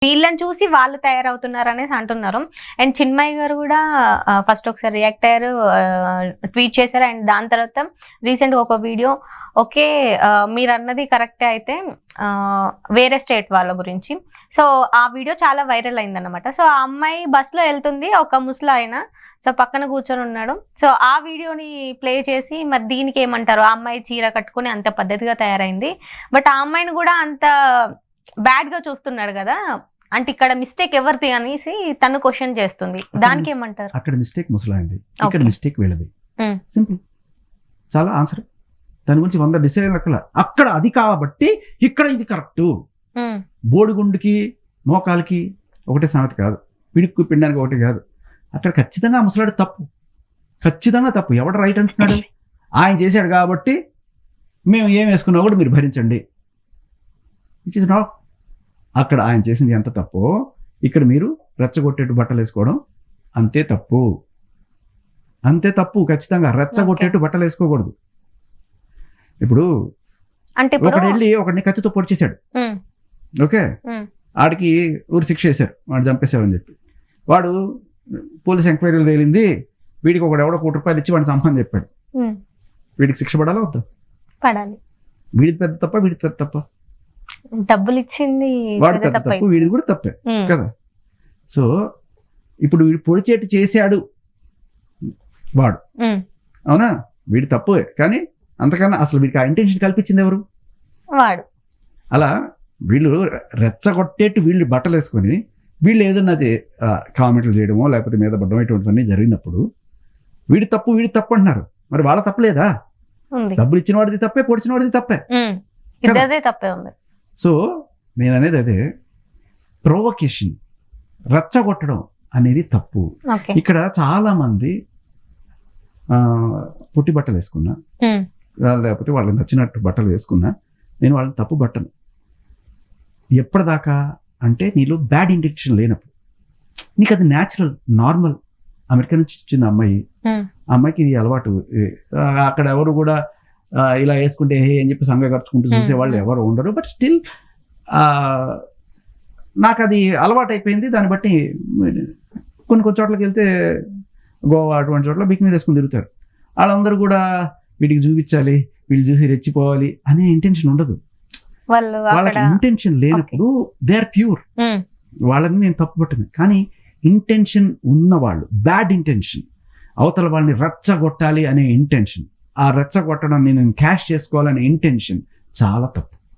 వీళ్ళని చూసి వాళ్ళు తయారవుతున్నారు అనేసి అంటున్నారు. అండ్ చిన్మయి గారు కూడా ఫస్ట్ ఒకసారి రియాక్ట్ అయ్యారు, ట్వీట్ చేశారు. అండ్ దాని తర్వాత రీసెంట్గా ఒక వీడియో, ఓకే మీరు అన్నది కరెక్టే అయితే వేరే స్టేట్ వాళ్ళ గురించి. సో ఆ వీడియో చాలా వైరల్ అయిందన్నమాట. సో ఆ అమ్మాయి బస్సులో వెళ్తుంది, ఒక ముసలాయన సో పక్కన కూర్చొని ఉన్నాడు. సో ఆ వీడియోని ప్లే చేసి మరి దీనికి ఏమంటారు, ఆ అమ్మాయి చీర కట్టుకుని అంత పద్ధతిగా తయారైంది, బట్ ఆ అమ్మాయిని కూడా అంత బ్యాడ్ గా చూస్తున్నాడు కదా, అంటే ఇక్కడ మిస్టేక్ ఎవరిది అనేసి తను క్వశ్చన్ చేస్తుంది. దానికి ఏమంటారు? అక్కడ మిస్టేక్ ముసలాయింది, ఇక్కడ మిస్టేక్ వీళ్ళది. సింపుల్, చాలా ఆన్సర్. దాని గురించి 100 డిసైడ్ అక్కడ అక్కడ అది కాబట్టి ఇక్కడ ఇది కరెక్ట్. బోడిగుండుకి మోకాలకి ఒకటే సామెత కాదు, పిడుక్కు పిండానికి ఒకటి కాదు. అక్కడ ఖచ్చితంగా ముసలాడు తప్పు, ఖచ్చితంగా తప్పు. ఎవడు రైట్ అంటున్నాడు? ఆయన చేశాడు కాబట్టి మేము ఏం వేసుకున్నా కూడా మీరు భరించండి. It is not. అక్కడ ఆయన చేసింది ఎంత తప్పో ఇక్కడ మీరు రెచ్చగొట్టేట్టు బట్టలు వేసుకోవడం అంతే తప్పు, అంతే తప్పు. ఖచ్చితంగా రెచ్చగొట్టేట్టు బట్టలు వేసుకోకూడదు. ఇప్పుడు ఒకడు వెళ్ళి ఒకడిని కత్తితో పొడిచేశాడు, ఓకే, ఆడికి ఊరు శిక్ష వేశారు, వాడు చంపేశారని చెప్పి. వాడు పోలీస్ ఎంక్వైరీలు తేలింది, వీడికి ఒకడు ఎవడో ₹1 ఇచ్చి వాడిని చంపని చెప్పాడు. వీడికి శిక్ష పడాలా వద్దా? పడాలి. వీడిది పెద్ద తప్ప, వీడిది పెద్ద తప్ప? డబ్బులు ఇచ్చింది వాడు పెద్ద తప్పు, వీడిది కూడా తప్పే కదా. సో ఇప్పుడు వీడు పొడిచేట్టు చేశాడు వాడు, అవునా, వీడి తప్పువే. కానీ అంతకన్నా అసలు వీడికి ఆ ఇంటెన్షన్ కల్పించింది ఎవరు? వాడు. అలా వీళ్ళు రెచ్చగొట్టేట్టు వీళ్ళు బట్టలు వేసుకొని వీళ్ళు ఏదన్నా కామెంట్లు చేయడమో లేకపోతే మీద పడడం ఇటువంటివన్నీ జరిగినప్పుడు వీడి తప్పు అంటున్నారు. మరి వాళ్ళ తప్పలేదా? డబ్బులు ఇచ్చిన వాడిది తప్పే, పొడిచిన వాడిది తప్పే. సో నేను అనేది అదే, ప్రొవొకేషన్, రెచ్చగొట్టడం అనేది తప్పు. ఇక్కడ చాలా మంది పుట్టి బట్టలు వేసుకున్నా లేకపోతే వాళ్ళకి నచ్చినట్టు బట్టలు వేసుకున్నా నేను వాళ్ళని తప్పు పట్టను. ఎప్పటిదాకా అంటే నీలో బ్యాడ్ ఇంటెన్షన్ లేనప్పుడు, నీకు అది న్యాచురల్, నార్మల్. అమెరికా నుంచి వచ్చింది అమ్మాయి, అమ్మాయికి ఇది అలవాటు. అక్కడ ఎవరు కూడా ఇలా వేసుకుంటే హే అని చెప్పి సంగ ఖర్చుకుంటూ చూసేవాళ్ళు ఎవరు ఉండరు. బట్ స్టిల్ నాకు అది అలవాటు అయిపోయింది. దాన్ని బట్టి కొన్ని చోట్లకి వెళ్తే, గోవా అటువంటి చోట్ల బికినీ వేసుకుని తిరుగుతారు. వాళ్ళందరూ కూడా వీటికి చూపించాలి, వీళ్ళు చూసి రెచ్చిపోవాలి అనే ఇంటెన్షన్ ఉండదు. వాళ్ళకి ఇంటెన్షన్ లేనప్పుడు దే ఆర్ ప్యూర్. వాళ్ళని నేను తప్పు పట్టను. కానీ ఇంటెన్షన్ ఉన్నవాళ్ళు, బ్యాడ్ ఇంటెన్షన్, అవతల వాళ్ళని రెచ్చగొట్టాలి అనే ఇంటెన్షన్, ఆ రెచ్చగొట్టడం నేను క్యాష్ చేసుకోవాలనే ఇంటెన్షన్ చాలా తప్పు.